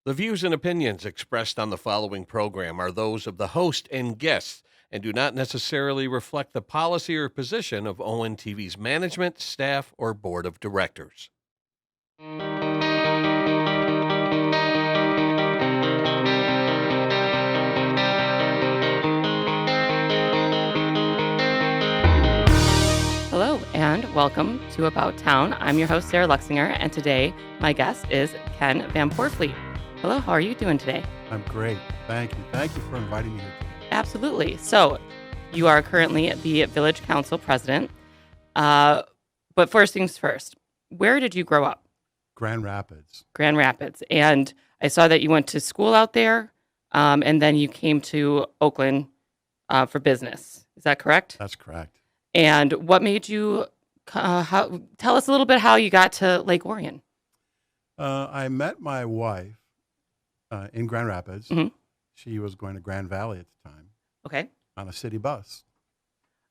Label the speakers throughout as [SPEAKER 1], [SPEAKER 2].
[SPEAKER 1] The views and opinions expressed on the following program are those of the host and guests and do not necessarily reflect the policy or position of ONTV's management, staff, or board of directors.
[SPEAKER 2] Hello and welcome to About Town. I'm your host, Sarah Luchsinger, and today my guest is Ken Van Portfliet. Hello, how are you doing today?
[SPEAKER 3] I'm great. Thank you. Thank you for inviting me here today.
[SPEAKER 2] Absolutely. So, you are currently the Village Council President. But first things first, where did you grow up?
[SPEAKER 3] Grand Rapids.
[SPEAKER 2] Grand Rapids. And I saw that you went to school out there, and then you came to Oakland for business. Is that correct?
[SPEAKER 3] That's correct.
[SPEAKER 2] And what made you, tell us a little bit how you got to Lake Orion.
[SPEAKER 3] I met my wife in Grand Rapids.
[SPEAKER 2] Mhm.
[SPEAKER 3] She was going to Grand Valley at the time
[SPEAKER 2] Okay.
[SPEAKER 3] on a city bus.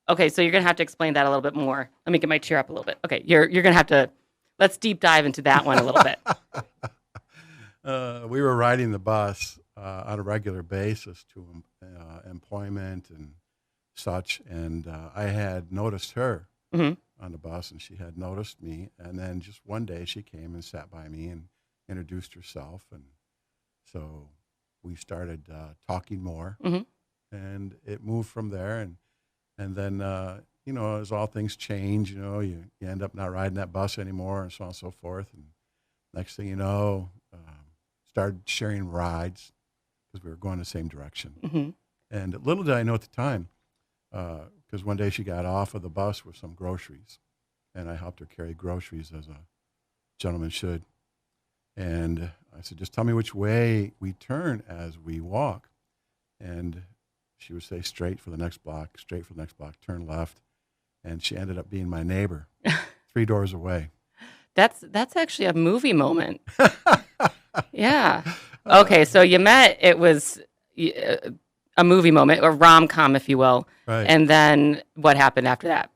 [SPEAKER 2] Okay, so you're going to have to explain that a little bit more. Let me get my chair up a little bit. Okay, you're going to have to, let's deep dive into that one a little bit.
[SPEAKER 3] We were riding the bus on a regular basis to employment and such, and I had noticed her
[SPEAKER 2] hmm
[SPEAKER 3] on the bus, and she had noticed me, and then just one day she came and sat by me and introduced herself, and so we started talking more,
[SPEAKER 2] hmm
[SPEAKER 3] and it moved from there, and then as all things change, you end up not riding that bus anymore, and so on and so forth, and next thing you know, started sharing rides because we were going the same direction,
[SPEAKER 2] hmm
[SPEAKER 3] and little did I know at the time, because one day she got off of the bus with some groceries, and I helped her carry groceries as a gentleman should. And I said, just tell me which way we turn as we walk. And she would say, straight for the next block, turn left. And she ended up being my neighbor 3 doors away.
[SPEAKER 2] That's actually a movie moment. Yeah. Okay, so you met, it was a movie moment, a rom-com, if you will.
[SPEAKER 3] Right.
[SPEAKER 2] And then what happened after that?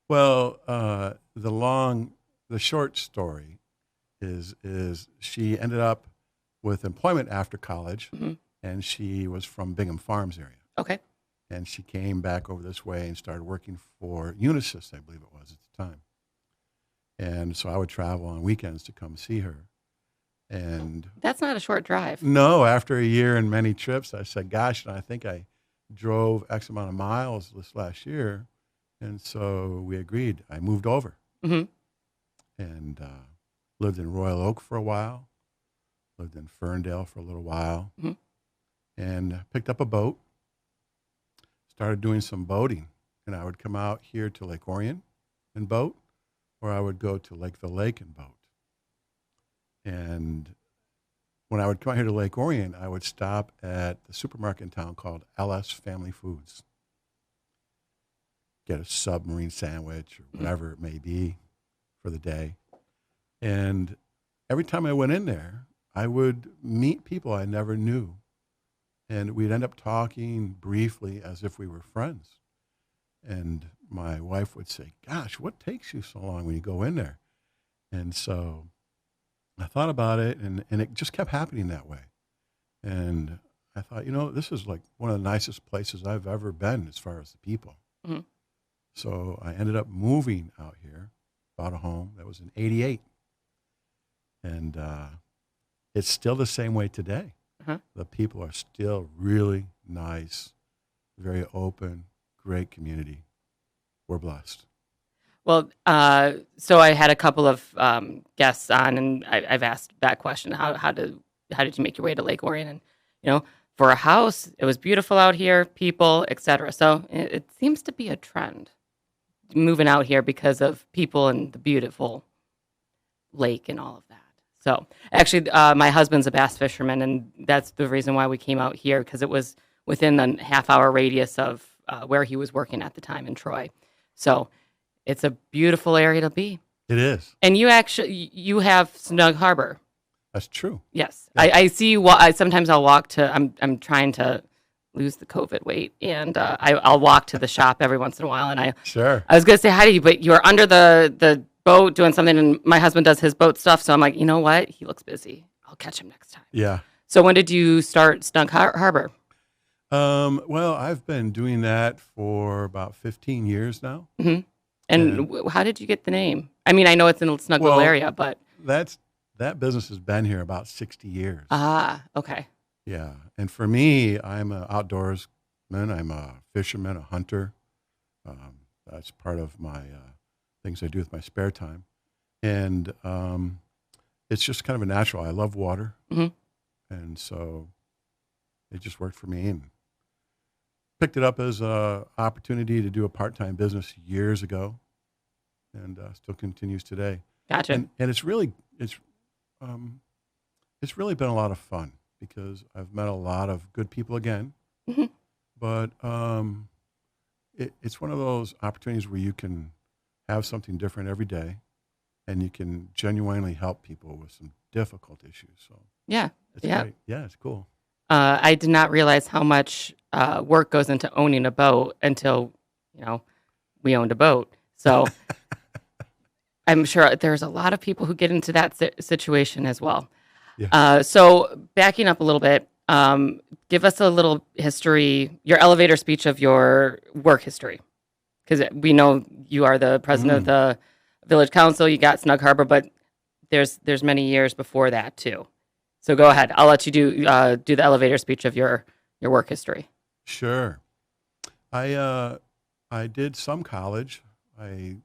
[SPEAKER 3] Well, the short story is she ended up with employment after college,
[SPEAKER 2] hmm
[SPEAKER 3] and she was from Bingham Farms area.
[SPEAKER 2] Okay.
[SPEAKER 3] And she came back over this way and started working for Unisys, I believe it was at the time. And so I would travel on weekends to come see her. And
[SPEAKER 2] That's not a short drive.
[SPEAKER 3] no, after a year and many trips, I said, gosh, I think I drove X amount of miles this last year. And so we agreed. I moved over
[SPEAKER 2] hmm
[SPEAKER 3] and lived in Royal Oak for a while, lived in Ferndale for a little while,
[SPEAKER 2] hmm
[SPEAKER 3] and picked up a boat, started doing some boating. And I would come out here to Lake Orion and boat, or I would go to Lakeville Lake and boat. And when I would come out here to Lake Orion, I would stop at the supermarket in town called LS Family Foods, get a submarine sandwich or whatever it may be for the day. And every time I went in there, I would meet people I never knew. And we'd end up talking briefly as if we were friends. And my wife would say, gosh, what takes you so long when you go in there? And so I thought about it, and it just kept happening that way. And I thought, this is like one of the nicest places I've ever been as far as the people.
[SPEAKER 2] hmm
[SPEAKER 3] So I ended up moving out here, bought a home. That was in '88. And it's still the same way today.
[SPEAKER 2] Uh-huh.
[SPEAKER 3] The people are still really nice, very open, great community. We're blessed.
[SPEAKER 2] Well, so I had a couple of guests on, and I've asked that question: how did you make your way to Lake Orion? And for a house, it was beautiful out here, people, etc. So it seems to be a trend moving out here because of people and the beautiful lake and all of that. So actually, my husband's a bass fisherman, and that's the reason why we came out here, because it was within the half-hour radius of where he was working at the time in Troy. So it's a beautiful area to be.
[SPEAKER 3] It is.
[SPEAKER 2] And you have Snug Harbor.
[SPEAKER 3] That's true.
[SPEAKER 2] Yes.
[SPEAKER 3] Yeah.
[SPEAKER 2] I see. Sometimes I'll walk to, I'm trying to lose the COVID weight, and I'll walk to the shop every once in a while. And
[SPEAKER 3] Sure.
[SPEAKER 2] I was going to say hi to you, but you were under the boat doing something, and my husband does his boat stuff. So I'm like, you know what? He looks busy. I'll catch him next time.
[SPEAKER 3] Yeah.
[SPEAKER 2] So when did you start Snug Harbor?
[SPEAKER 3] Well, I've been doing that for about 15 years now.
[SPEAKER 2] hmm And
[SPEAKER 3] And
[SPEAKER 2] how did you get the name? I mean, I know it's in a snug little
[SPEAKER 3] well,
[SPEAKER 2] area, but
[SPEAKER 3] that business has been here about 60 years.
[SPEAKER 2] okay,
[SPEAKER 3] Yeah. And for me, I'm an outdoorsman. I'm a fisherman, a hunter. That's part of my things I do with my spare time. And it's just kind of a natural. I love water.
[SPEAKER 2] hmm
[SPEAKER 3] And so it just worked for me, and picked it up as a opportunity to do a part-time business years ago, and still continues today.
[SPEAKER 2] gotcha.
[SPEAKER 3] And um, it's really been a lot of fun because I've met a lot of good people again.
[SPEAKER 2] hmm
[SPEAKER 3] But it's one of those opportunities where you can have something different every day, and you can genuinely help people with some difficult issues. So
[SPEAKER 2] Yeah,
[SPEAKER 3] it's
[SPEAKER 2] yeah.
[SPEAKER 3] great. Yeah, it's cool.
[SPEAKER 2] I did not realize how much work goes into owning a boat until we owned a boat. So I'm sure there's a lot of people who get into that situation as well.
[SPEAKER 3] Yeah.
[SPEAKER 2] So backing up a little bit, give us a little history, your elevator speech of your work history, because we know you are the president of the village council. You got Snug Harbor, but there's many years before that too. So go ahead. I'll let you do the elevator speech of your work history.
[SPEAKER 3] Sure. I did some college. I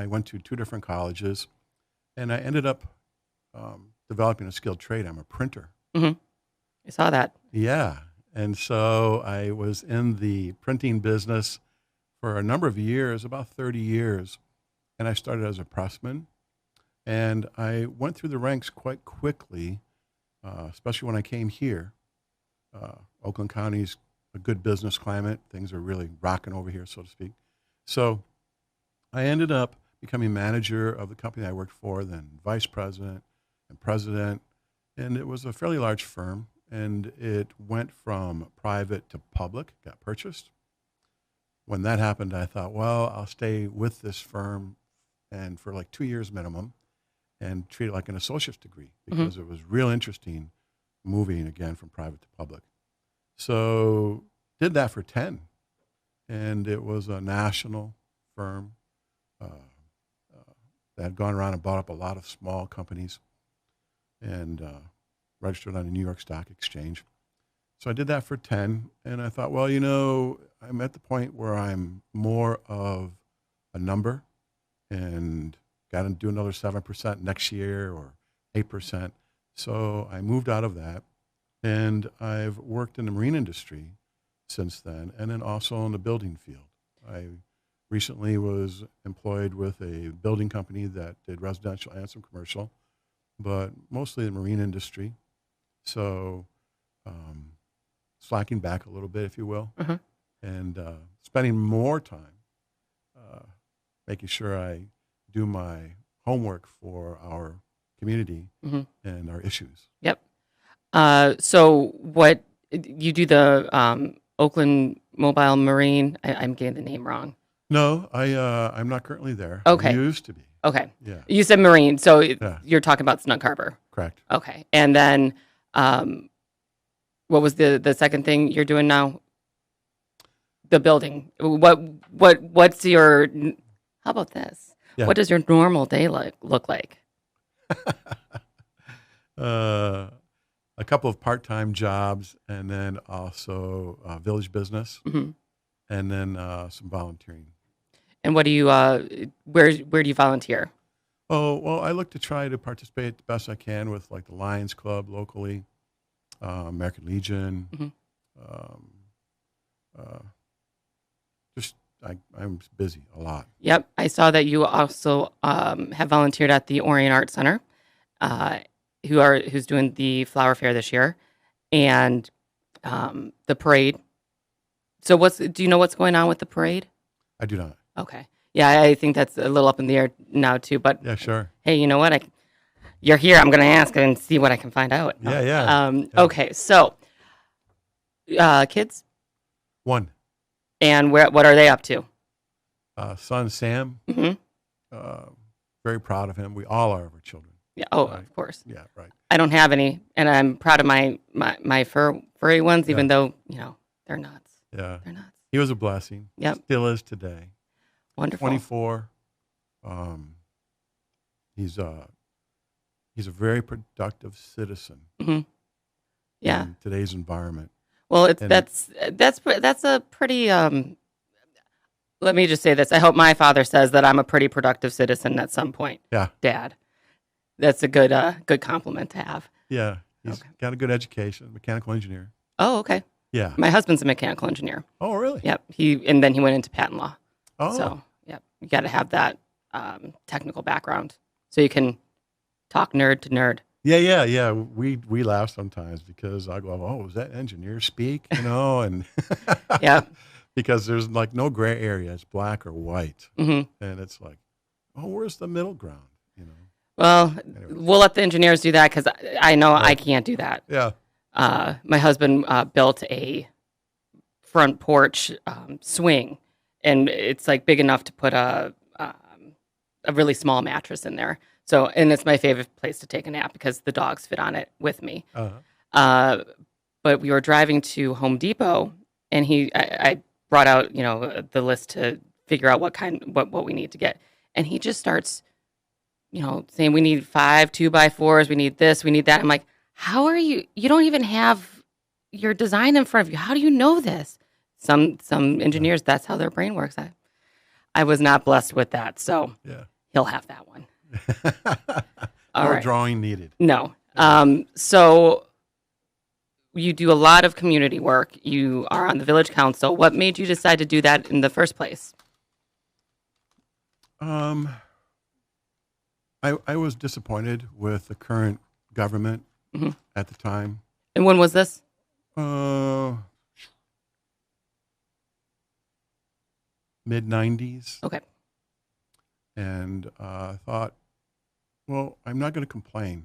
[SPEAKER 3] went to two different colleges, and I ended up developing a skilled trade. I'm a printer.
[SPEAKER 2] hmm I saw that.
[SPEAKER 3] Yeah, and so I was in the printing business for a number of years, about 30 years, and I started as a pressman, and I went through the ranks quite quickly, especially when I came here. Oakland County's a good business climate. Things are really rocking over here, so to speak. So I ended up becoming manager of the company I worked for, then vice president and president, and it was a fairly large firm, and it went from private to public, got purchased. When that happened, I thought, well, I'll stay with this firm and for like 2 years minimum and treat it like an associate's degree
[SPEAKER 2] hmm
[SPEAKER 3] because it was real interesting moving again from private to public. So did that for 10, and it was a national firm that had gone around and bought up a lot of small companies and registered on the New York Stock Exchange. So I did that for 10, and I thought, well, I'm at the point where I'm more of a number and got to do another 7% next year or 8%. So I moved out of that, and I've worked in the marine industry since then, and then also in the building field. I recently was employed with a building company that did residential and some commercial, but mostly the marine industry. So slacking back a little bit, if you will,
[SPEAKER 2] hmm
[SPEAKER 3] and spending more time making sure I do my homework for our community
[SPEAKER 2] hmm
[SPEAKER 3] and our issues.
[SPEAKER 2] Yep. So what you do the Oakland Mobile Marine? I'm getting the name wrong.
[SPEAKER 3] No, I'm not currently there.
[SPEAKER 2] Okay.
[SPEAKER 3] I used to be.
[SPEAKER 2] Okay.
[SPEAKER 3] Yeah,
[SPEAKER 2] You said Marine, so
[SPEAKER 3] yeah,
[SPEAKER 2] you're talking about Snug Harbor.
[SPEAKER 3] correct.
[SPEAKER 2] Okay. And then what was the second thing you're doing now? The building. What's your how about this?
[SPEAKER 3] Yeah.
[SPEAKER 2] What does your normal day look like?
[SPEAKER 3] A couple of part-time jobs, and then also village business,
[SPEAKER 2] hmm
[SPEAKER 3] and then some volunteering.
[SPEAKER 2] And what do you where do you volunteer?
[SPEAKER 3] Oh, well, I look to try to participate the best I can with like the Lions Club locally, American Legion.
[SPEAKER 2] hmm
[SPEAKER 3] Um, uh, I'm busy a lot.
[SPEAKER 2] Yep, I saw that you also have volunteered at the Orion Art Center, uh, who's doing the flower fair this year, and the parade. So do you know what's going on with the parade?
[SPEAKER 3] I do not.
[SPEAKER 2] Okay, yeah, I think that's a little up in the air now too. But
[SPEAKER 3] Yeah, sure.
[SPEAKER 2] hey, you know what? You're here. I'm going to ask and see what I can find out.
[SPEAKER 3] Yeah, yeah. Yeah.
[SPEAKER 2] Okay, so kids,
[SPEAKER 3] One,
[SPEAKER 2] and what are they up to?
[SPEAKER 3] son Sam,
[SPEAKER 2] hmm
[SPEAKER 3] uh, very proud of him. We all are of our children.
[SPEAKER 2] Yeah. Oh,
[SPEAKER 3] Right.
[SPEAKER 2] of course.
[SPEAKER 3] Yeah, right.
[SPEAKER 2] I don't have any, and I'm proud of my furry ones,
[SPEAKER 3] Yeah.
[SPEAKER 2] even though they're nuts.
[SPEAKER 3] Yeah.
[SPEAKER 2] They're nuts.
[SPEAKER 3] He was a blessing.
[SPEAKER 2] Yep.
[SPEAKER 3] Still is today.
[SPEAKER 2] Wonderful.
[SPEAKER 3] 24. Um, he's a very productive citizen
[SPEAKER 2] Hmm. Yeah.
[SPEAKER 3] in today's environment.
[SPEAKER 2] Well,
[SPEAKER 3] And
[SPEAKER 2] that's a pretty. Let me just say this. I hope my father says that I'm a pretty productive citizen at some point.
[SPEAKER 3] yeah,
[SPEAKER 2] Dad, that's a good compliment to have.
[SPEAKER 3] yeah, he's
[SPEAKER 2] Okay.
[SPEAKER 3] got a good education, mechanical engineer.
[SPEAKER 2] Oh, okay.
[SPEAKER 3] Yeah.
[SPEAKER 2] My husband's a mechanical engineer.
[SPEAKER 3] Oh, really?
[SPEAKER 2] Yep. And then he went into patent law.
[SPEAKER 3] Oh,
[SPEAKER 2] So, yep. You got to have that technical background so you can talk nerd to nerd.
[SPEAKER 3] yeah. We laugh sometimes because I go, "Oh, was that engineer speak?" And
[SPEAKER 2] Yep.
[SPEAKER 3] because there's like no gray area; it's black or white,
[SPEAKER 2] Hmm.
[SPEAKER 3] and it's like, "Oh, where's the middle ground?"
[SPEAKER 2] Well,
[SPEAKER 3] Anyways.
[SPEAKER 2] we'll let the engineers do that because I know I
[SPEAKER 3] Right.
[SPEAKER 2] can't do that.
[SPEAKER 3] Yeah.
[SPEAKER 2] My husband built a front porch swing, and it's like big enough to put a really small mattress in there. So, and it's my favorite place to take a nap because the dogs fit on it with me.
[SPEAKER 3] Uh-huh.
[SPEAKER 2] But we were driving to Home Depot, and I brought out the list to figure out what we need to get, and he just starts saying we need 5 2x4s, we need this, we need that. I'm like, how are you? You don't even have your design in front of you. How do you know this? Some engineers, that's how their brain works. I was not blessed with that, so
[SPEAKER 3] Yeah.
[SPEAKER 2] he'll have that one. All
[SPEAKER 3] More
[SPEAKER 2] right.
[SPEAKER 3] drawing needed.
[SPEAKER 2] No. So you do a lot of community work. You are on the village council. What made you decide to do that in the first place?
[SPEAKER 3] I was disappointed with the current government
[SPEAKER 2] Mhm.
[SPEAKER 3] at the time.
[SPEAKER 2] And when was this?
[SPEAKER 3] Mid 90s.
[SPEAKER 2] Okay.
[SPEAKER 3] And I thought, well, I'm not going to complain.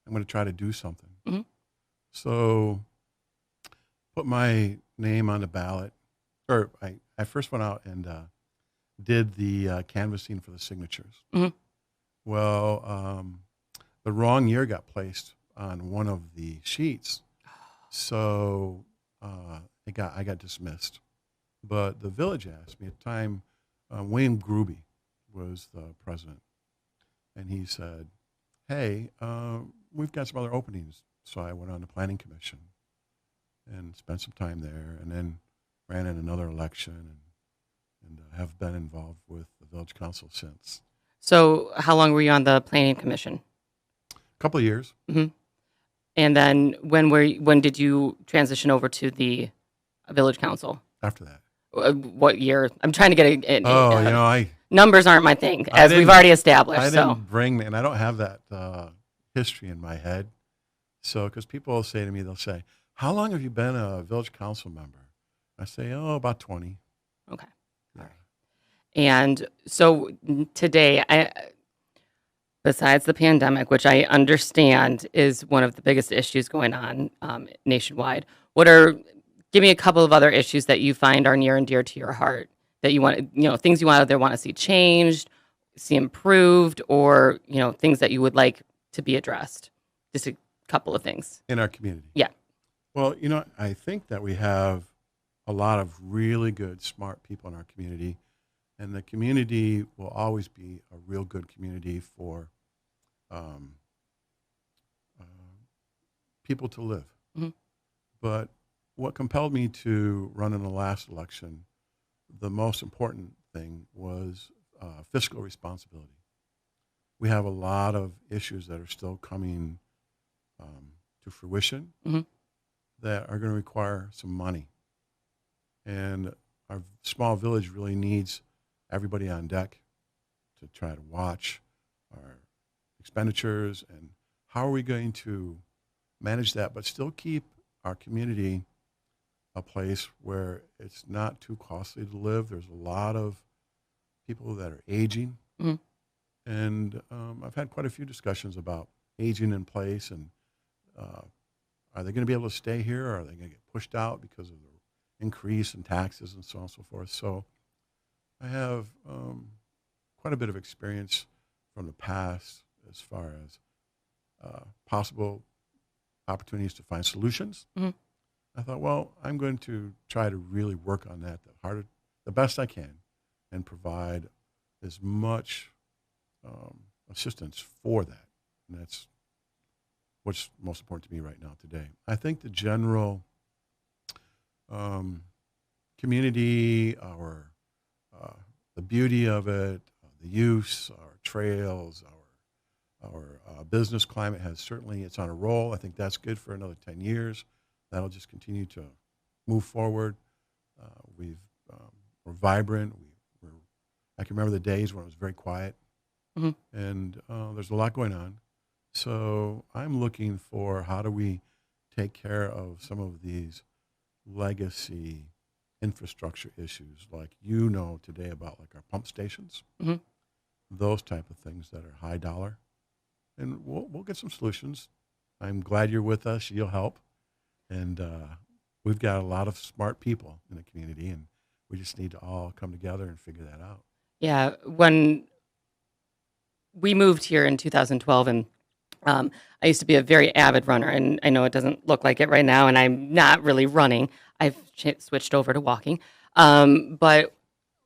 [SPEAKER 3] I'm going to try to do something.
[SPEAKER 2] Mhm.
[SPEAKER 3] So put my name on the ballot. Or I first went out and did the canvassing for the signatures.
[SPEAKER 2] Mhm.
[SPEAKER 3] Well, the wrong year got placed on one of the sheets. So I got dismissed. But the village asked me at the time, William Gruby was the president. And he said, hey, we've got some other openings. So I went on the planning commission and spent some time there, and then ran in another election and have been involved with the village council since.
[SPEAKER 2] So how long were you on the planning commission?
[SPEAKER 3] A couple of years.
[SPEAKER 2] Hmm. And then when did you transition over to the village council?
[SPEAKER 3] After that.
[SPEAKER 2] What year? I'm trying to get numbers aren't my thing,
[SPEAKER 3] I
[SPEAKER 2] as we've
[SPEAKER 3] didn't-
[SPEAKER 2] already established.
[SPEAKER 3] I
[SPEAKER 2] So
[SPEAKER 3] didn't bring, and I don't have that history in my head. So, because people will say to me, they'll say, how long have you been a village council member? I say, oh, about 20.
[SPEAKER 2] okay.
[SPEAKER 3] Yeah.
[SPEAKER 2] And so today, besides the pandemic, which I understand is one of the biggest issues going on nationwide, give me a couple of other issues that you find are near and dear to your heart that you want, things you want to see changed, see improved, or, things that you would like to be addressed. Just a couple of things.
[SPEAKER 3] In our community.
[SPEAKER 2] Yeah.
[SPEAKER 3] Well, I think that we have a lot of really good, smart people in our community. And the community will always be a real good community for people to live.
[SPEAKER 2] Mm-hmm.
[SPEAKER 3] But what compelled me to run in the last election, the most important thing was fiscal responsibility. We have a lot of issues that are still coming to fruition
[SPEAKER 2] Mm-hmm.
[SPEAKER 3] that are going to require some money. And our small village really needs everybody on deck to try to watch our expenditures and how are we going to manage that, but still keep our community a place where it's not too costly to live. There's a lot of people that are aging.
[SPEAKER 2] Mm-hmm.
[SPEAKER 3] And I've had quite a few discussions about aging in place and are they going to be able to stay here or are they going to get pushed out because of the increase in taxes and so on and so forth. So I have quite a bit of experience from the past as far as possible opportunities to find solutions.
[SPEAKER 2] Mhm.
[SPEAKER 3] I thought, well, I'm going to try to really work on that the best I can, and provide as much assistance for that. And that's what's most important to me right now today. I think the general community, the beauty of it, the use, our trails, our business climate it's on a roll. I think that's good for another 10 years. That'll just continue to move forward. We're vibrant. I can remember the days when it was very quiet,
[SPEAKER 2] Mhm.
[SPEAKER 3] and there's a lot going on. So I'm looking for, how do we take care of some of these legacy infrastructure issues, like today, about like our pump stations,
[SPEAKER 2] Mhm.
[SPEAKER 3] those type of things that are high dollar, and we'll get some solutions. I'm glad you're with us. You'll help, and we've got a lot of smart people in the community, and we just need to all come together and figure that out.
[SPEAKER 2] Yeah, when we moved here in 2012, and I used to be a very avid runner, and I know it doesn't look like it right now, and I'm not really running. I've switched over to walking. But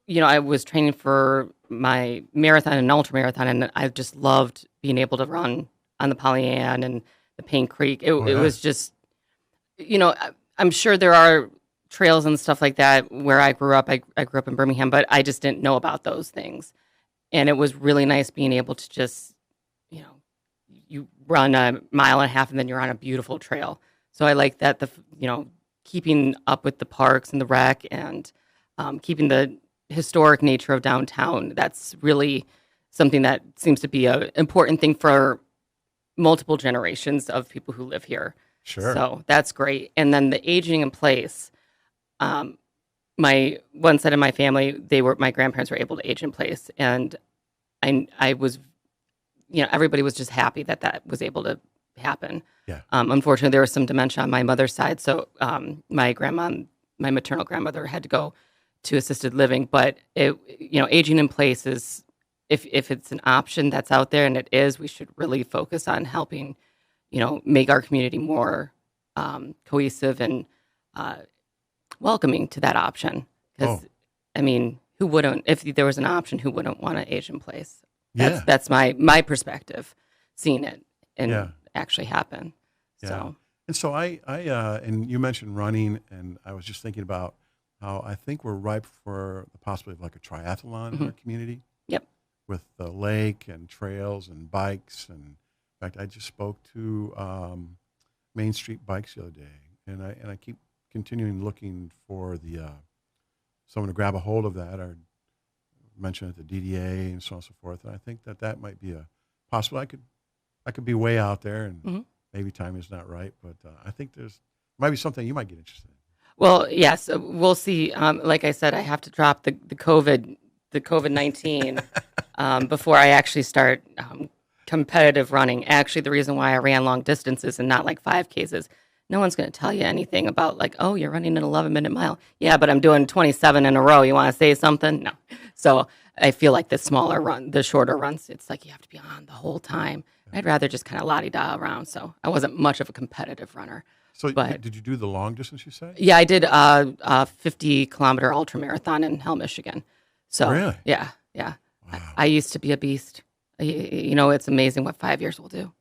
[SPEAKER 2] I was training for my marathon and ultra marathon, and I just loved being able to run on the Pollyant and the Paint Creek.
[SPEAKER 3] Oh,
[SPEAKER 2] It
[SPEAKER 3] yeah.
[SPEAKER 2] was just, I'm sure there are trails and stuff like that where I grew up. I grew up in Birmingham, but I just didn't know about those things. And it was really nice being able to just, you know, you run a mile and a half and then you're on a beautiful trail. So I like that, keeping up with the parks and the rec, and keeping the historic nature of downtown. That's really something that seems to be an important thing for multiple generations of people who live here.
[SPEAKER 3] Sure.
[SPEAKER 2] So that's great. And then the aging in place. My one side of my family, my grandparents were able to age in place, and I was, everybody was just happy that that was able to happen.
[SPEAKER 3] Yeah.
[SPEAKER 2] Unfortunately, there was some dementia on my mother's side, so my maternal grandmother, had to go to assisted living. But aging in place is, if it's an option that's out there, and it is, we should really focus on helping, make our community more cohesive and welcoming to that option. Because,
[SPEAKER 3] Oh.
[SPEAKER 2] I mean, who wouldn't? If there was an option, who wouldn't want to age in place?
[SPEAKER 3] Yeah.
[SPEAKER 2] That's my perspective, seeing it and
[SPEAKER 3] Yeah.
[SPEAKER 2] actually happen.
[SPEAKER 3] Yeah.
[SPEAKER 2] So
[SPEAKER 3] And so and you mentioned running, and I was just thinking about how I think we're ripe for the possibility of like a triathlon in our community.
[SPEAKER 2] Yep.
[SPEAKER 3] With the lake and trails and bikes. And in fact, I just spoke to Main Street Bikes the other day, and I keep continuing looking for someone to grab a hold of that, or mention it at the DDA and so on and so forth. And I think that might be a possible. I could be way out there, and maybe timing is not right, but I think might be something you might get interested in.
[SPEAKER 2] well, yes, we'll see. Like I said, I have to drop the COVID-19 before I actually start competitive running. Actually, the reason why I ran long distances and not like 5Ks is no one's going to tell you anything about, like, oh, you're running an 11-minute mile. Yeah, but I'm doing 27 in a row. You want to say something? No. So I feel like the shorter runs, it's like you have to be on the whole time. I'd rather just kind of la-di-da around. So I wasn't much of a competitive runner.
[SPEAKER 3] So
[SPEAKER 2] But
[SPEAKER 3] did you do the long distance, you say?
[SPEAKER 2] yeah, I did a 50-kilometer ultra marathon in Hell, Michigan. So
[SPEAKER 3] Really?
[SPEAKER 2] yeah.
[SPEAKER 3] Wow.
[SPEAKER 2] I used to be a beast. It's amazing what 5 years will do.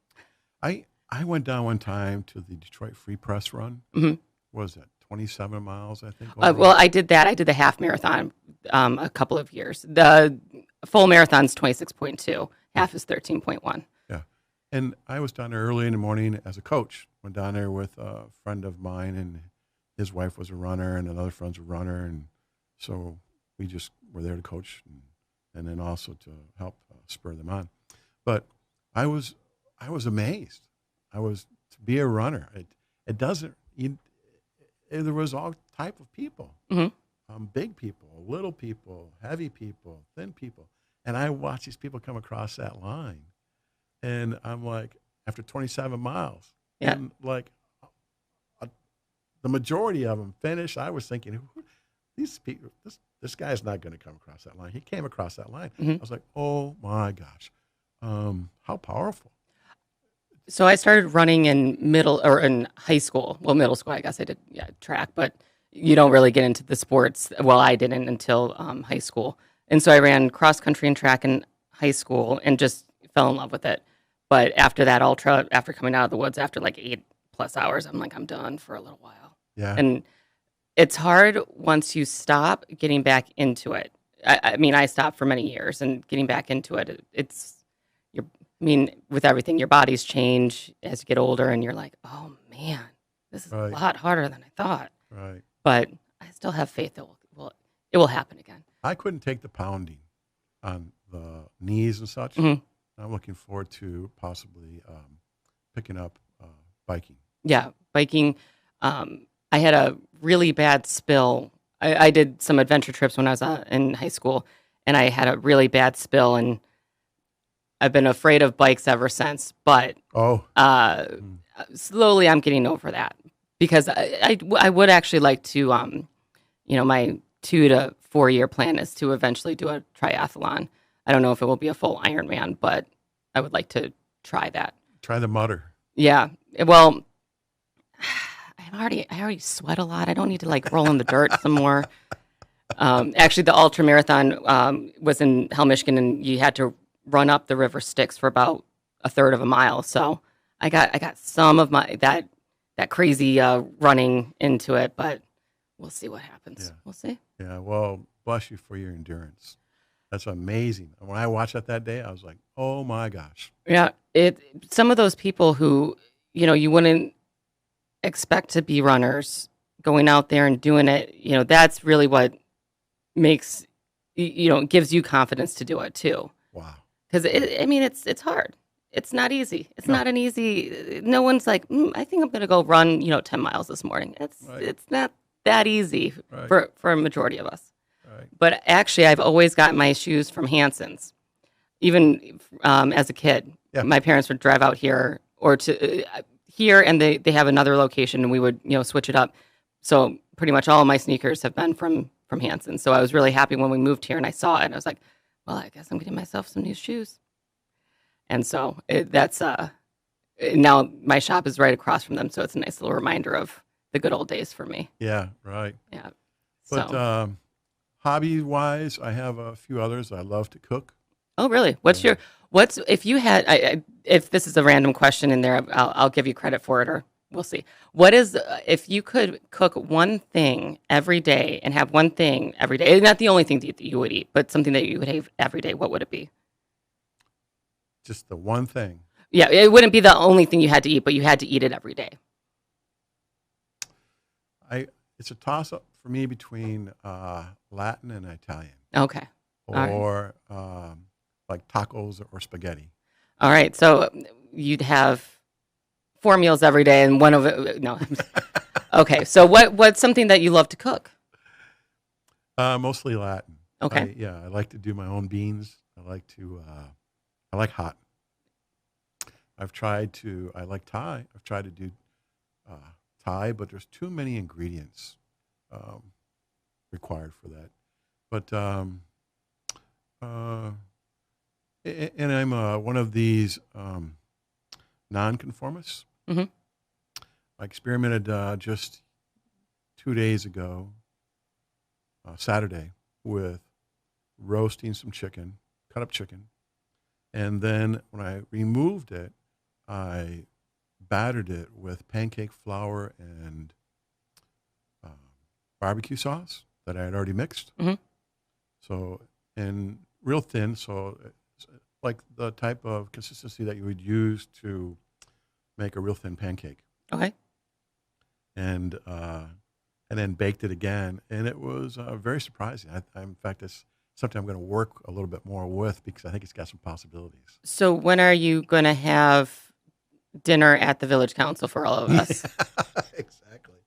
[SPEAKER 3] I went down one time to the Detroit Free Press run.
[SPEAKER 2] Mhm.
[SPEAKER 3] What was that, 27 miles, I think?
[SPEAKER 2] Well, I did that. I did the half marathon a couple of years. The full marathon's 26.2. Half is 13.1.
[SPEAKER 3] Yeah. And I was down there early in the morning as a coach. Went down there with a friend of mine, and his wife was a runner, and another friend's a runner. And so we just were there to coach, and then also to help spur them on. But I was amazed. To be a runner. It doesn't. There was all type of people. Big people, little people, heavy people, thin people, and I watched these people come across that line, and I'm like, after 27 miles,
[SPEAKER 2] Yeah.
[SPEAKER 3] and like the majority of them finished. I was thinking, these people, this guy's not going to come across that line. He came across that line. I was like, oh my gosh, how powerful
[SPEAKER 2] So I started running in in high school. Well, middle school, I guess I did track, but you don't really get into the sports. Well, I didn't until high school. And so I ran cross country and track in high school and just fell in love with it. But after that ultra, after coming out of the woods after like 8+ hours, I'm like, I'm done for a little while.
[SPEAKER 3] Yeah.
[SPEAKER 2] And it's hard once you stop getting back into it. I mean, I stopped for many years, and getting back into it, I mean, with everything, your bodies change as you get older, and you're like, oh man, this is a
[SPEAKER 3] Right.
[SPEAKER 2] lot harder than I thought.
[SPEAKER 3] Right.
[SPEAKER 2] But I still have faith that it will happen again.
[SPEAKER 3] I couldn't take the pounding on the knees and such.
[SPEAKER 2] Mhm.
[SPEAKER 3] I'm looking forward to possibly picking up biking.
[SPEAKER 2] Yeah, biking. I had a really bad spill. I did some adventure trips when I was in high school, and I had a really bad spill, and I've been afraid of bikes ever since. But
[SPEAKER 3] Oh,
[SPEAKER 2] slowly, I'm getting over that because I would actually like to, my 2 to 4 year plan is to eventually do a triathlon. I don't know if it will be a full Ironman, but I would like to try that.
[SPEAKER 3] try the mutter.
[SPEAKER 2] Yeah. Well, I already sweat a lot. I don't need to like roll in the dirt some more. Actually, the ultra marathon was in Hell, Michigan, and you had to run up the river Styx for about a third of a mile. So I got some of that crazy running into it, but we'll see what happens.
[SPEAKER 3] Yeah.
[SPEAKER 2] We'll see.
[SPEAKER 3] Yeah, well, bless you for your endurance. That's amazing. When I watched that day, I was like, oh my gosh.
[SPEAKER 2] Yeah, some of those people who you wouldn't expect to be runners going out there and doing it. That's really what makes gives you confidence to do it too.
[SPEAKER 3] Wow.
[SPEAKER 2] Because it's hard. It's not easy. It's
[SPEAKER 3] No.
[SPEAKER 2] not an easy. No one's like, I think I'm going to go run 10 miles this morning.
[SPEAKER 3] Right.
[SPEAKER 2] It's not that easy
[SPEAKER 3] Right.
[SPEAKER 2] for a majority of us.
[SPEAKER 3] Right.
[SPEAKER 2] But actually, I've always got my shoes from Hanson's, even as a kid.
[SPEAKER 3] Yeah.
[SPEAKER 2] My parents would drive out here or to here, and they have another location, and we would switch it up. So pretty much all of my sneakers have been from Hanson's. So I was really happy when we moved here and I saw it, and I was like, well, I guess I'm getting myself some new shoes. And so that's now my shop is right across from them, so it's a nice little reminder of the good old days for me.
[SPEAKER 3] Yeah, right.
[SPEAKER 2] Yeah.
[SPEAKER 3] But
[SPEAKER 2] So,
[SPEAKER 3] hobby-wise, I have a few others. I love to cook.
[SPEAKER 2] oh really? If you had if this is a random question in there, I'll give you credit for it, or we'll see. What is if you could cook one thing every day and have one thing every day? Not the only thing that you would eat, but something that you would have every day. What would it be?
[SPEAKER 3] Just the one thing.
[SPEAKER 2] Yeah, it wouldn't be the only thing you had to eat, but you had to eat it every day.
[SPEAKER 3] It's a toss-up for me between Latin and Italian,
[SPEAKER 2] Okay. right.
[SPEAKER 3] or like tacos or spaghetti.
[SPEAKER 2] All right. So you'd have 4 meals every day, and one of it. No. Okay. So what's something that you love to cook?
[SPEAKER 3] Mostly Latin.
[SPEAKER 2] Okay.
[SPEAKER 3] I like to do my own beans. I like hot. I like Thai. I've tried to do Thai, but there's too many ingredients required for that. But and I'm one of these nonconformists.
[SPEAKER 2] Mhm.
[SPEAKER 3] I experimented just 2 days ago, Saturday, with roasting some chicken, cut up chicken, and then when I removed it, I battered it with pancake flour and barbecue sauce that I had already mixed.
[SPEAKER 2] Mhm.
[SPEAKER 3] So, and real thin, so it's like the type of consistency that you would use to make a real thin pancake.
[SPEAKER 2] Okay.
[SPEAKER 3] And then baked it again, and it was very surprising. In fact, it's something I'm going to work a little bit more with because I think it's got some possibilities.
[SPEAKER 2] So when are you going to have dinner at the Village Council for all of us?
[SPEAKER 3] Exactly.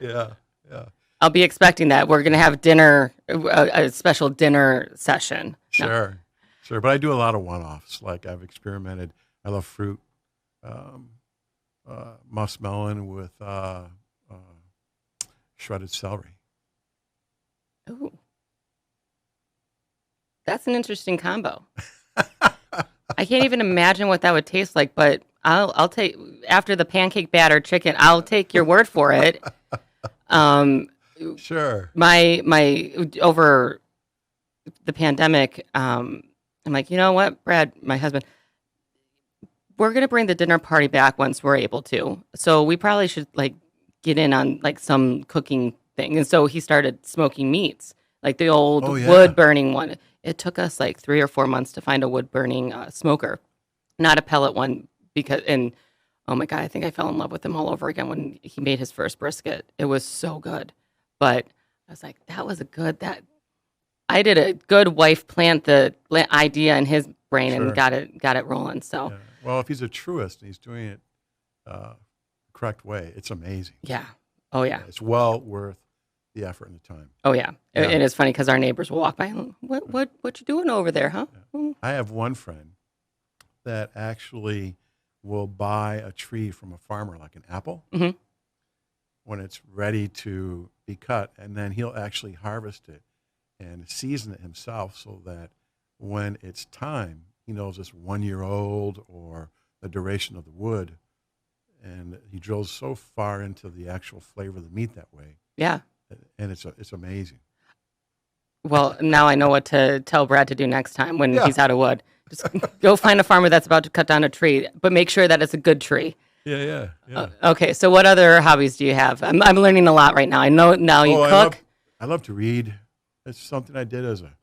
[SPEAKER 3] Yeah. Yeah.
[SPEAKER 2] I'll be expecting that. We're going to have dinner, a special dinner session. No.
[SPEAKER 3] Sure. But I do a lot of one-offs. Like I've experimented. I love fruit, muskmelon with shredded celery.
[SPEAKER 2] Ooh. That's an interesting combo. I can't even imagine what that would taste like, but I'll take after the pancake batter chicken. I'll take your word for it.
[SPEAKER 3] Sure.
[SPEAKER 2] My over the pandemic, I'm like, you know what, Brad, my husband, we're gonna bring the dinner party back once we're able to. So we probably should like get in on like some cooking thing. And so he started smoking meats, like the old
[SPEAKER 3] Oh, yeah.
[SPEAKER 2] wood burning one. It took us like 3 or 4 months to find a wood burning smoker, not a pellet one. Because and oh my god, I think I fell in love with him all over again when he made his first brisket. It was so good, but I was like, that was a good that. I did a good wife plant the idea in his brain and
[SPEAKER 3] Sure.
[SPEAKER 2] got it rolling. So
[SPEAKER 3] Yeah. Well, if he's a truist and he's doing it correct way, it's amazing.
[SPEAKER 2] yeah, oh yeah,
[SPEAKER 3] It's well worth the effort and the time.
[SPEAKER 2] oh yeah.
[SPEAKER 3] Yeah.
[SPEAKER 2] And it's funny because our neighbors will walk by. What you doing over there, huh? Mm.
[SPEAKER 3] I have one friend that actually will buy a tree from a farmer, like an apple,
[SPEAKER 2] Mhm.
[SPEAKER 3] when it's ready to be cut, and then he'll actually harvest it and season it himself so that when it's time, he knows it's 1 year old or the duration of the wood. And he drills so far into the actual flavor of the meat that way.
[SPEAKER 2] Yeah.
[SPEAKER 3] And it's amazing.
[SPEAKER 2] Well, now I know what to tell Brad to do next time when
[SPEAKER 3] Yeah.
[SPEAKER 2] he's out of wood. Just go find a farmer that's about to cut down a tree, but make sure that it's a good tree.
[SPEAKER 3] Yeah.
[SPEAKER 2] Okay, so what other hobbies do you have? I'm learning a lot right now. I know now you cook.
[SPEAKER 3] I love to read. It's something I did as a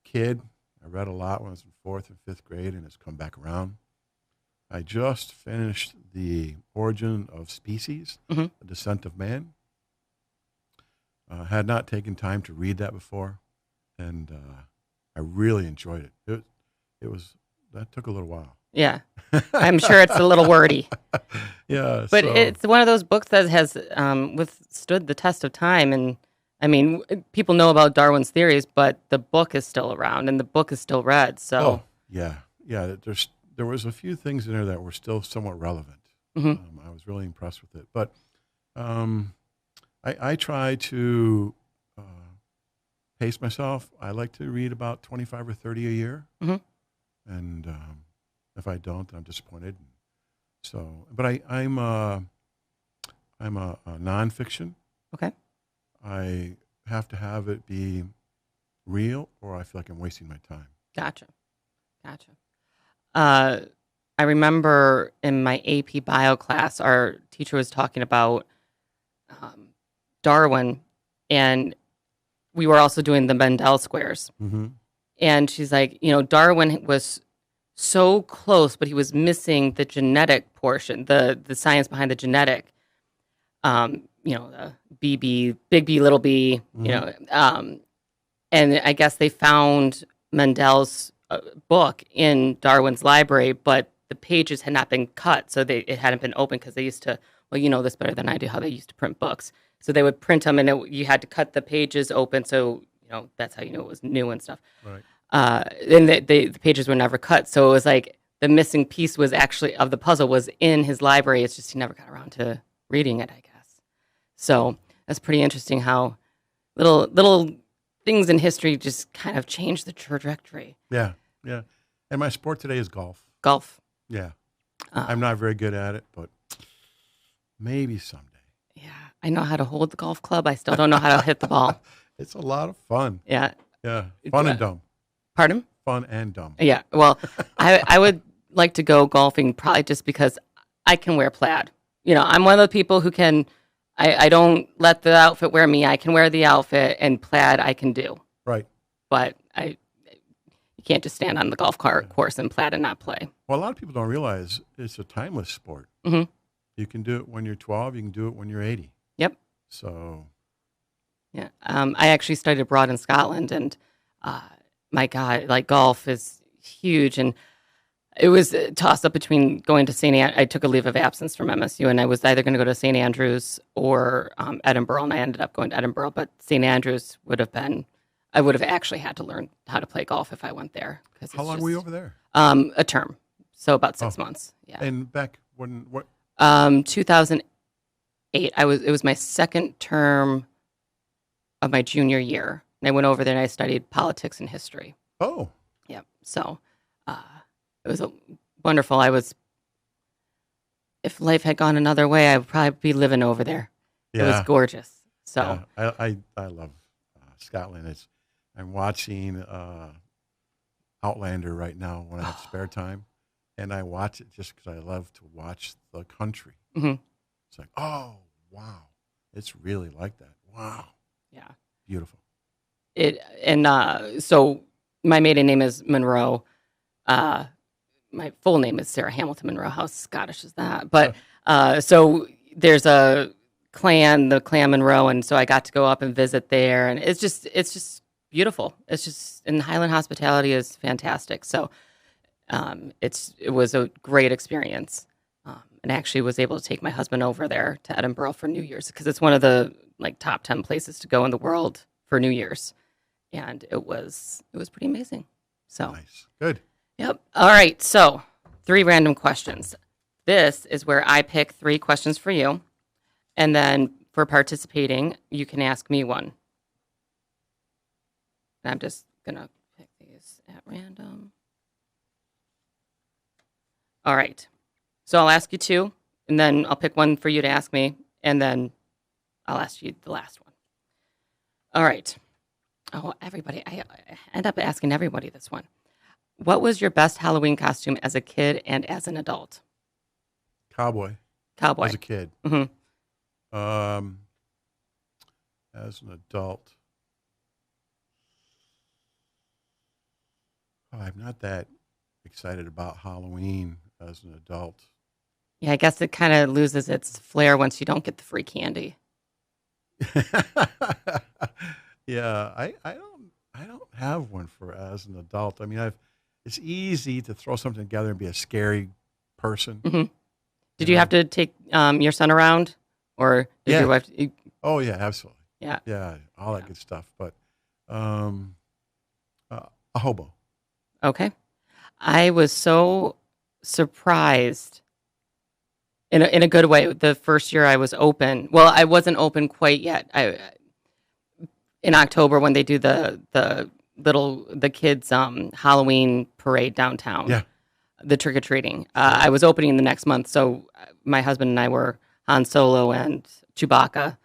[SPEAKER 3] kid. I read a lot when I was in 4th and 5th grade, and it's come back around. I just finished The Origin of Species,
[SPEAKER 2] Mhm.
[SPEAKER 3] The Descent of Man. Had not taken time to read that before, and I really enjoyed it. That took a little while.
[SPEAKER 2] Yeah, I'm sure it's a little wordy.
[SPEAKER 3] Yeah,
[SPEAKER 2] But
[SPEAKER 3] so-
[SPEAKER 2] it's one of those books that has withstood the test of time. And I mean, people know about Darwin's theories, but the book is still around and the book is still read. So,
[SPEAKER 3] Oh, yeah. There was a few things in there that were still somewhat relevant.
[SPEAKER 2] Mhm.
[SPEAKER 3] I was really impressed with it. But I try to pace myself. I like to read about 25 or 30 a year.
[SPEAKER 2] Mhm.
[SPEAKER 3] And if I don't, I'm disappointed. So, but I'm a nonfiction.
[SPEAKER 2] okay.
[SPEAKER 3] I have to have it be real, or I feel like I'm wasting my time.
[SPEAKER 2] Gotcha. I remember in my AP bio class, our teacher was talking about Darwin, and we were also doing the Mendel squares.
[SPEAKER 3] Mm-hmm.
[SPEAKER 2] And she's like, Darwin was so close, but he was missing the genetic portion, the science behind the genetic. The BB, big B, little b, and I guess they found Mendel's book in Darwin's library, but the pages had not been cut, so it hadn't been opened because they used to. Well, you know this better than I do, how they used to print books. So they would print them, and you had to cut the pages open, so that's how you know it was new and stuff.
[SPEAKER 3] Right.
[SPEAKER 2] And the pages were never cut, so it was like the missing piece was actually of the puzzle was in his library. It's just he never got around to reading it, I guess. So that's pretty interesting how little things in history just kind of change the trajectory.
[SPEAKER 3] Yeah. And my sport today is golf.
[SPEAKER 2] Golf.
[SPEAKER 3] Yeah. I'm not very good at it, but maybe someday.
[SPEAKER 2] Yeah, I know how to hold the golf club. I still don't know how to hit the ball.
[SPEAKER 3] It's a lot of fun.
[SPEAKER 2] Yeah.
[SPEAKER 3] Yeah. Fun and dumb.
[SPEAKER 2] Pardon?
[SPEAKER 3] Fun and dumb.
[SPEAKER 2] Yeah. Well, I would like to go golfing probably just because I can wear plaid. I'm one of the people who can. I don't let the outfit wear me. I can wear the outfit, and plaid I can do.
[SPEAKER 3] Right.
[SPEAKER 2] But you can't just stand on the golf course in plaid and not play.
[SPEAKER 3] Well, a lot of people don't realize it's a timeless sport.
[SPEAKER 2] Mhm.
[SPEAKER 3] You can do it when you're 12. You can do it when you're 80.
[SPEAKER 2] Yep.
[SPEAKER 3] So,
[SPEAKER 2] Yeah. I actually studied abroad in Scotland, and my God, like golf is huge. And it was tossed up between going to I took a leave of absence from MSU, and I was either going to go to St. Andrews or Edinburgh, and I ended up going to Edinburgh. But St. Andrews I would have actually had to learn how to play golf if I went there.
[SPEAKER 3] how long were you over there?
[SPEAKER 2] A term, so about 6 months. Yeah.
[SPEAKER 3] And back when, what?
[SPEAKER 2] 2008. It was my second term of my junior year, and I went over there and I studied politics and history.
[SPEAKER 3] Oh,
[SPEAKER 2] Yeah. So it was wonderful. I was if life had gone another way, I would probably be living over there. It was
[SPEAKER 3] Yeah.
[SPEAKER 2] gorgeous. So,
[SPEAKER 3] Yeah. I love Scotland. I'm watching Outlander right now when I have spare time, and I watch it just because I love to watch the country.
[SPEAKER 2] mhm,
[SPEAKER 3] It's like, oh wow, it's really like that. Wow,
[SPEAKER 2] yeah.
[SPEAKER 3] beautiful.
[SPEAKER 2] So my maiden name is Monroe. Uh, my full name is Sarah Hamilton Monroe. How Scottish is that? But so there's a clan, the Clan Monroe, and so I got to go up and visit there, and it's just beautiful. It's just, and Highland hospitality is fantastic. So it was a great experience, and actually was able to take my husband over there to Edinburgh for New Year's because it's one of the like top 10 places to go in the world for New Year's, and it was pretty amazing. So.
[SPEAKER 3] Nice, good.
[SPEAKER 2] Yep. All right. So, 3 random questions. This is where I pick 3 questions for you. And then for participating, you can ask me one. And I'm just going to pick these at random. All right. So, I'll ask you 2, and then I'll pick one for you to ask me, and then I'll ask you the last one. All right. Oh, everybody. I end up asking everybody this one. What was your best Halloween costume as a kid and as an adult?
[SPEAKER 3] Cowboy
[SPEAKER 2] Cowboy.
[SPEAKER 3] as a kid.
[SPEAKER 2] Mhm.
[SPEAKER 3] As an adult, I'm not that excited about Halloween as an adult.
[SPEAKER 2] Yeah, I guess it kind of loses its flair once you don't get the free candy.
[SPEAKER 3] Yeah, I don't have one for as an adult. I mean, it's easy to throw something together and be a scary person.
[SPEAKER 2] Mhm. Did
[SPEAKER 3] You
[SPEAKER 2] you
[SPEAKER 3] know?
[SPEAKER 2] have to take your son around, or did
[SPEAKER 3] Yeah.
[SPEAKER 2] your wife?
[SPEAKER 3] Oh yeah, absolutely.
[SPEAKER 2] Yeah.
[SPEAKER 3] Yeah, all that good stuff. But a hobo.
[SPEAKER 2] Okay. I was so surprised in a good way. The first year I was open. Well, I wasn't open quite yet. In October when they do the kids Halloween parade downtown.
[SPEAKER 3] Yeah.
[SPEAKER 2] The trick or treating. I was opening the next month, so my husband and I were Han Solo and Chewbacca,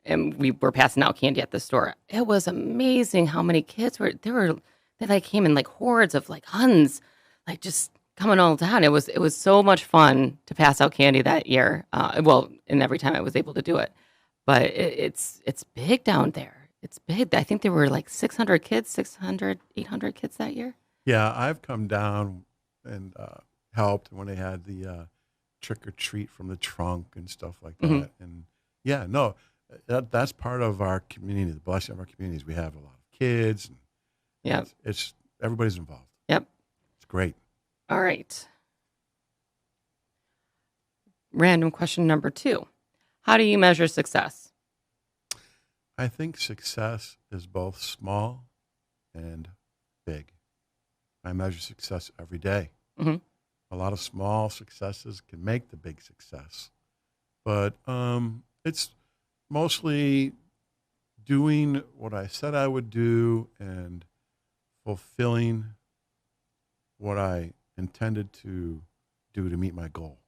[SPEAKER 2] and we were passing out candy at the store. It was amazing how many kids were. They like came in like hordes of like Huns, like just coming all down. It was so much fun to pass out candy that year. And every time I was able to do it, but it's big down there. It's big. I think there were like 600 kids, 800 kids that year.
[SPEAKER 3] Yeah, I've come down and helped when they had the trick or treat from the trunk and stuff like that.
[SPEAKER 2] Mhm.
[SPEAKER 3] And yeah, no, that's part of our community. The blessing of our community is we have a lot of kids. And
[SPEAKER 2] Yeah.
[SPEAKER 3] it's everybody's involved.
[SPEAKER 2] Yep.
[SPEAKER 3] It's great.
[SPEAKER 2] All right. Random question number 2. How do you measure success?
[SPEAKER 3] I think success is both small and big. I measure success every day.
[SPEAKER 2] Mhm.
[SPEAKER 3] A lot of small successes can make the big success, but it's mostly doing what I said I would do and fulfilling what I intended to do to meet my goal.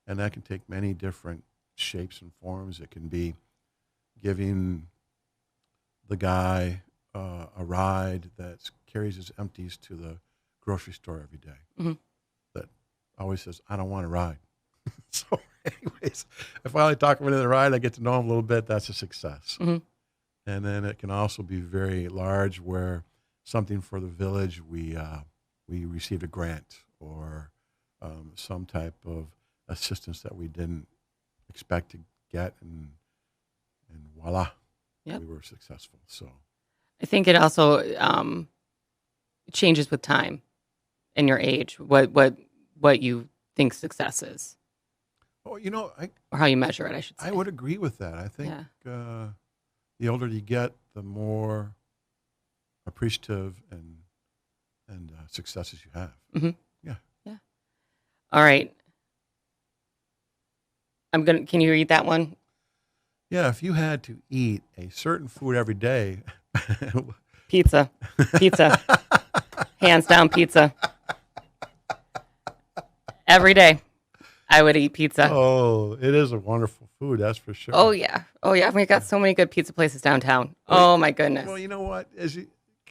[SPEAKER 3] And that can take many different shapes and forms. It can be giving the guy a ride that carries his empties to the grocery store every day.
[SPEAKER 2] Mhm.
[SPEAKER 3] That always says, I don't want a ride. So anyways, I finally talk him into the ride. I get to know him a little bit. That's a success.
[SPEAKER 2] Mhm.
[SPEAKER 3] And then it can also be very large where something for the village, we received a grant or some type of assistance that we didn't expect to get, and voila,
[SPEAKER 2] Yep.
[SPEAKER 3] we were successful. So
[SPEAKER 2] I think it also changes with time and your age. What you think success is,
[SPEAKER 3] oh,
[SPEAKER 2] or how you measure it, I should say.
[SPEAKER 3] I would agree with that. I think the older you get, the more appreciative and successes you have.
[SPEAKER 2] Mhm.
[SPEAKER 3] Yeah.
[SPEAKER 2] Yeah. All right. Can you read that one?
[SPEAKER 3] Yeah, if you had to eat a certain food every day,
[SPEAKER 2] Pizza. Hands down pizza. Every day. I would eat pizza.
[SPEAKER 3] Oh, it is a wonderful food, that's for sure.
[SPEAKER 2] Oh yeah. Oh yeah. We got so many good pizza places downtown.
[SPEAKER 3] Well,
[SPEAKER 2] Oh my goodness.
[SPEAKER 3] Well, you know what?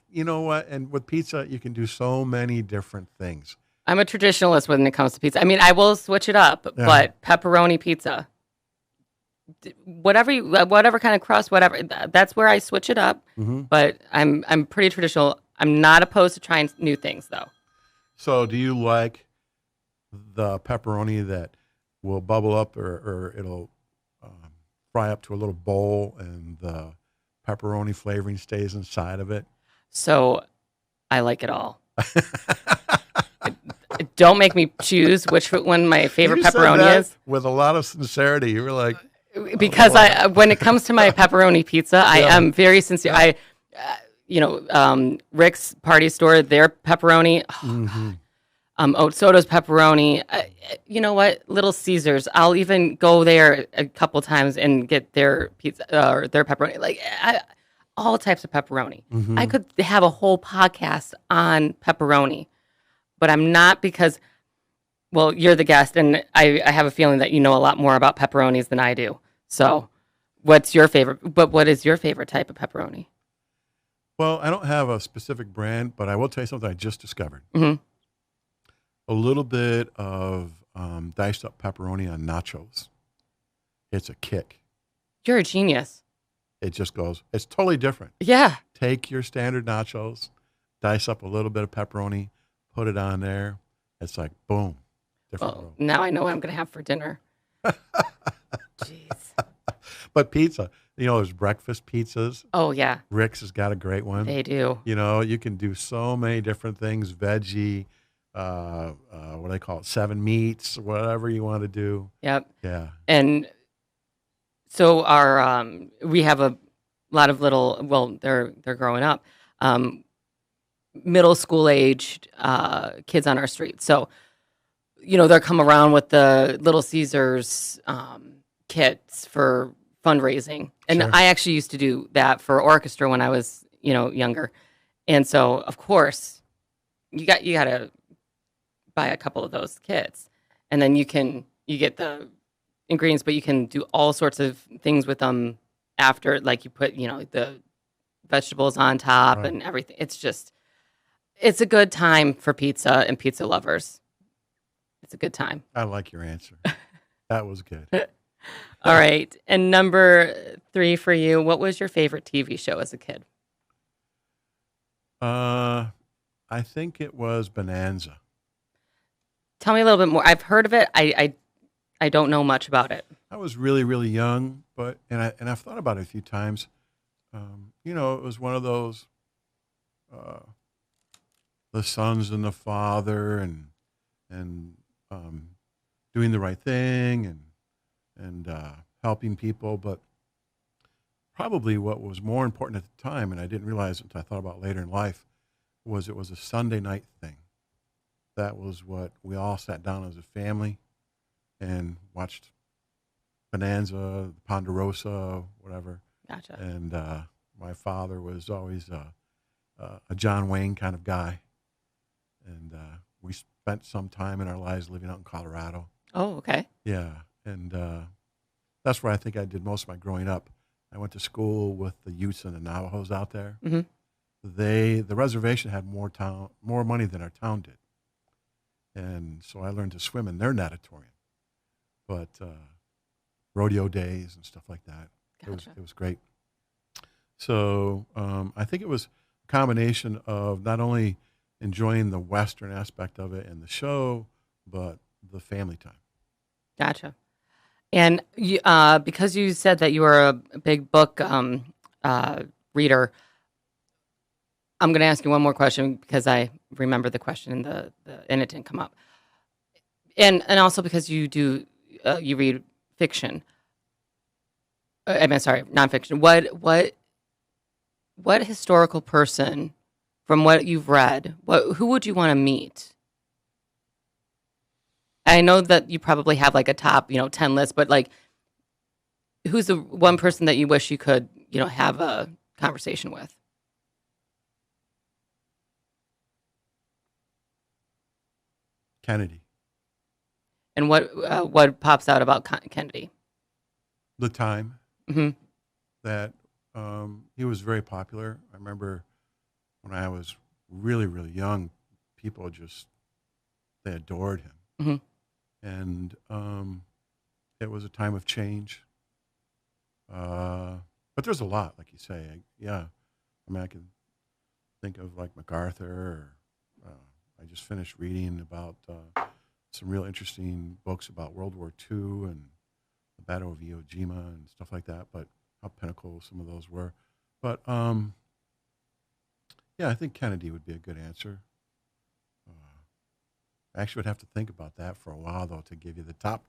[SPEAKER 3] You know what? And with pizza, you can do so many different things.
[SPEAKER 2] I'm a traditionalist when it comes to pizza. I mean, I will switch it up,
[SPEAKER 3] Yeah.
[SPEAKER 2] but pepperoni pizza, whatever kind of crust, whatever. That's where I switch it up.
[SPEAKER 3] Hmm.
[SPEAKER 2] But I'm pretty traditional. I'm not opposed to trying new things though.
[SPEAKER 3] So, do you like the pepperoni that will bubble up, or it'll fry up to a little bowl, and the pepperoni flavoring stays inside of it?
[SPEAKER 2] So I like it all. Don't make me choose which one my favorite
[SPEAKER 3] You said
[SPEAKER 2] pepperoni
[SPEAKER 3] that
[SPEAKER 2] is.
[SPEAKER 3] with a lot of sincerity. You were like,
[SPEAKER 2] Because
[SPEAKER 3] boy.
[SPEAKER 2] when it comes to my pepperoni pizza, I
[SPEAKER 3] Yeah.
[SPEAKER 2] am very sincere. Rick's Party Store, their pepperoni,
[SPEAKER 3] mhm.
[SPEAKER 2] Oat Soda's pepperoni. You know what? Little Caesars. I'll even go there a couple times and get their pizza or their pepperoni. All types of pepperoni.
[SPEAKER 3] Mhm.
[SPEAKER 2] I could have a whole podcast on pepperoni, but I'm not because. Well, you're the guest, and I have a feeling that you know a lot more about pepperonis than I do. So, what's your favorite? But what is your favorite type of pepperoni?
[SPEAKER 3] Well, I don't have a specific brand, but I will tell you something I just discovered.
[SPEAKER 2] Hmm.
[SPEAKER 3] A little bit of diced up pepperoni on nachos. It's a kick.
[SPEAKER 2] You're a genius.
[SPEAKER 3] It just goes, it's totally different.
[SPEAKER 2] Yeah.
[SPEAKER 3] Take your standard nachos, dice up a little bit of pepperoni, put it on there. It's like, boom. Different
[SPEAKER 2] Well,
[SPEAKER 3] world.
[SPEAKER 2] now I know what I'm going to have for dinner. Jeez.
[SPEAKER 3] But pizza, there's breakfast pizzas.
[SPEAKER 2] Oh yeah,
[SPEAKER 3] Rick's has got a great one.
[SPEAKER 2] they do.
[SPEAKER 3] You can do so many different things, veggie, what do they call it? 7 meats, whatever you want to do.
[SPEAKER 2] Yep.
[SPEAKER 3] Yeah.
[SPEAKER 2] And so our we have a lot of little. Well, they're growing up, middle school aged kids on our street. So they'll come around with the Little Caesars kits for fundraising, and
[SPEAKER 3] Sure.
[SPEAKER 2] I actually used to do that for orchestra when I was younger. And so of course you got to buy a couple of those kits, and then you get the ingredients, but you can do all sorts of things with them after, like you put the vegetables on top
[SPEAKER 3] Right.
[SPEAKER 2] and everything. It's a good time for pizza and pizza lovers. It's a good time.
[SPEAKER 3] I like your answer. That was good.
[SPEAKER 2] All right. And number 3 for you, what was your favorite TV show as a kid?
[SPEAKER 3] I think it was Bonanza.
[SPEAKER 2] Tell me a little bit more. I've heard of it. I don't know much about it.
[SPEAKER 3] I was really, really young, but I've thought about it a few times. It was one of those, the sons and the father, and doing the right thing, and helping people. But probably what was more important at the time, and I didn't realize it until I thought about it later in life, was it was a Sunday night thing. That was what we all sat down as a family and watched Bonanza, Ponderosa, whatever.
[SPEAKER 2] Gotcha.
[SPEAKER 3] And my father was always a John Wayne kind of guy. And we spent some time in our lives living out in Colorado.
[SPEAKER 2] Oh, okay.
[SPEAKER 3] Yeah. And that's where I think I did most of my growing up. I went to school with the Utes and the Navajos out there.
[SPEAKER 2] Hmm.
[SPEAKER 3] The reservation had more money than our town did. And so I learned to swim in their natatorium. But rodeo days and stuff like that.
[SPEAKER 2] Gotcha.
[SPEAKER 3] It was great. So I think it was a combination of not only enjoying the Western aspect of it and the show, but the family time.
[SPEAKER 2] Gotcha. And you, because you said that you were a big book reader, I'm going to ask you one more question because I remember the question and it didn't come up. And also because you read fiction. I mean, sorry, nonfiction. What historical person, from what you've read, who would you want to meet? I know that you probably have like a top, 10 list, but like, who's the one person that you wish you could, have a conversation with?
[SPEAKER 3] Kennedy.
[SPEAKER 2] And what pops out about Kennedy?
[SPEAKER 3] The time
[SPEAKER 2] Hmm.
[SPEAKER 3] that he was very popular. I remember when I was really, really young, people they adored him.
[SPEAKER 2] Hmm.
[SPEAKER 3] And it was a time of change. But there's a lot, like you say. Yeah. I mean, I can think of like MacArthur. Or, I just finished reading about some real interesting books about World War II and the Battle of Iwo Jima and stuff like that, but how pinnacle some of those were. But yeah, I think Kennedy would be a good answer. I actually would have to think about that for a while, though, to give you the top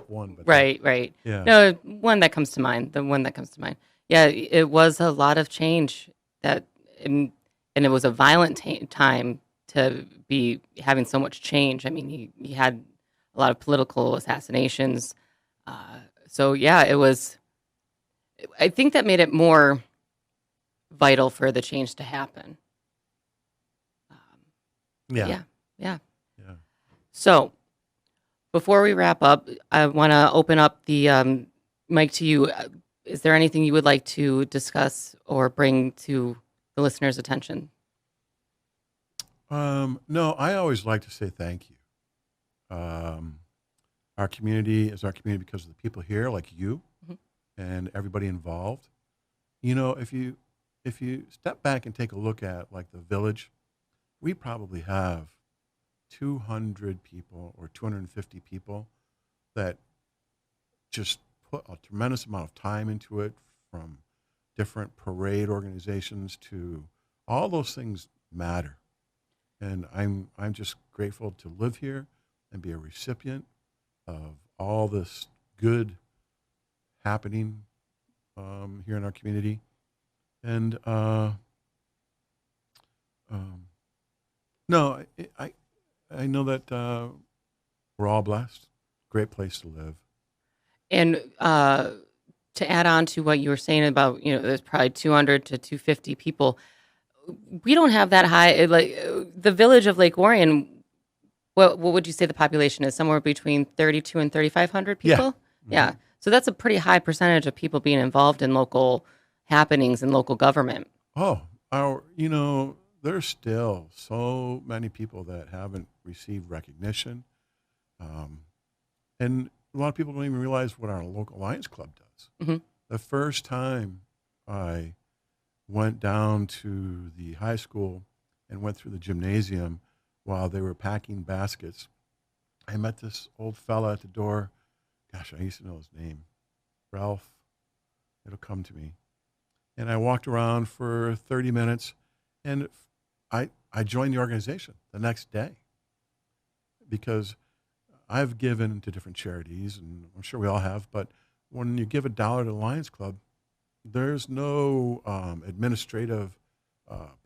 [SPEAKER 3] one. But
[SPEAKER 2] Right.
[SPEAKER 3] yeah.
[SPEAKER 2] No, one that comes to mind. The one that comes to mind. Yeah, it was a lot of change and it was a violent time to be having so much change. I mean, he had a lot of political assassinations. So yeah, it was. I think that made it more vital for the change to happen.
[SPEAKER 3] Yeah.
[SPEAKER 2] Yeah.
[SPEAKER 3] Yeah.
[SPEAKER 2] So before we wrap up, I want to open up the mic to you. Is there anything you would like to discuss or bring to the listeners' attention?
[SPEAKER 3] No, I always like to say thank you. Our community is our community because of the people here, like you,
[SPEAKER 2] Mhm.
[SPEAKER 3] and everybody involved. You know, if you step back and take a look at like the village, we probably have 200 people or 250 people that just put a tremendous amount of time into it, from different parade organizations to all those things matter. And I'm just grateful to live here and be a recipient of all this good happening here in our community. And no, I know that we're all blessed. Great place to live.
[SPEAKER 2] And to add on to what you were saying about, there's probably 200 to 250 people. We don't have that high. Like the village of Lake Orion, what would you say the population is? Somewhere between 32 and 3,500
[SPEAKER 3] Yeah.
[SPEAKER 2] people? Yeah. So that's a pretty high percentage of people being involved in local happenings and local government.
[SPEAKER 3] Oh, there's still so many people that haven't received recognition. And a lot of people don't even realize what our local Lions Club does.
[SPEAKER 2] Hmm.
[SPEAKER 3] The first time I went down to the high school and went through the gymnasium while they were packing baskets, I met this old fella at the door. Gosh, I used to know his name. Ralph. It'll come to me. And I walked around for 30 minutes, and I joined the organization the next day because I've given to different charities, and I'm sure we all have, but when you give $1 to the Lions Club, there's no administrative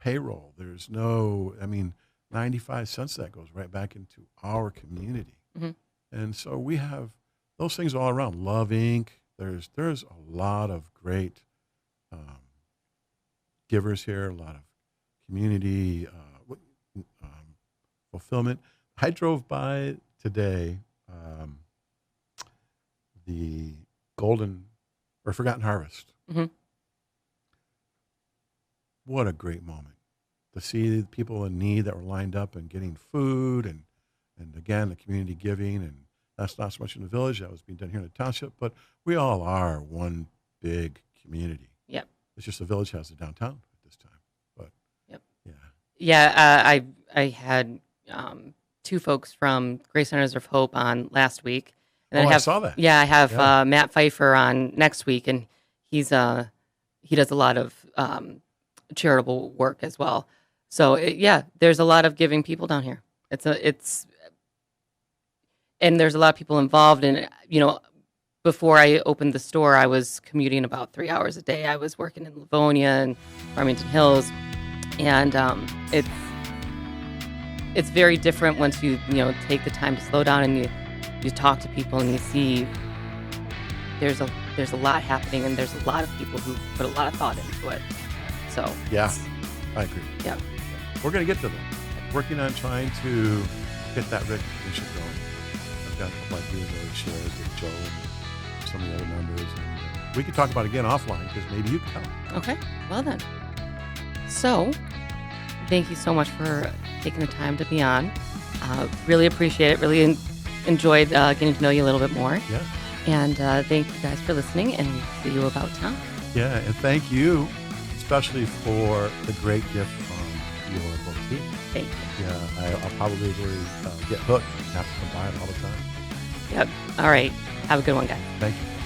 [SPEAKER 3] payroll. There's no, 95 cents that goes right back into our community.
[SPEAKER 2] Hmm.
[SPEAKER 3] And so we have those things all around. Love Inc. There's a lot of great givers here, a lot of community fulfillment. I drove by today the Forgotten Harvest.
[SPEAKER 2] Hmm.
[SPEAKER 3] What a great moment to see the people in need that were lined up and getting food, and again, the community giving. And that's not so much in the village, that was being done here in the township, but we all are one big community.
[SPEAKER 2] Yep.
[SPEAKER 3] It's just the village has the downtown at this time. But
[SPEAKER 2] Yep.
[SPEAKER 3] yeah.
[SPEAKER 2] Yeah, I had two folks from Grace Centers of Hope on last week. And then
[SPEAKER 3] I saw that.
[SPEAKER 2] Yeah, I have
[SPEAKER 3] Yeah.
[SPEAKER 2] Matt Pfeiffer on next week, and he does a lot of charitable work as well. So there's a lot of giving people down here. And there's a lot of people involved in it. Before I opened the store, I was commuting about 3 hours a day. I was working in Livonia and Farmington Hills, and it's very different once you take the time to slow down and you talk to people and you see there's a lot happening, and there's a lot of people who put a lot of thought into it. So
[SPEAKER 3] Yeah, I agree.
[SPEAKER 2] Yeah.
[SPEAKER 3] We're going to get to them. Working on trying to get that recognition going. got a couple ideas already shared with Joe and some of the other members. And we could talk about it again offline because maybe you can help.
[SPEAKER 2] Okay. Well then. So, thank you so much for taking the time to be on. Really appreciate it. Really enjoyed getting to know you a little bit more.
[SPEAKER 3] Yeah.
[SPEAKER 2] And thank you guys for listening, and we'll see you about town.
[SPEAKER 3] Yeah, and thank you, especially for the great gift from your boutique.
[SPEAKER 2] Thank you.
[SPEAKER 3] Yeah, I'll probably get hooked and have to come by it all the time.
[SPEAKER 2] Yep. All right. Have a good one, guys.
[SPEAKER 3] Thank you.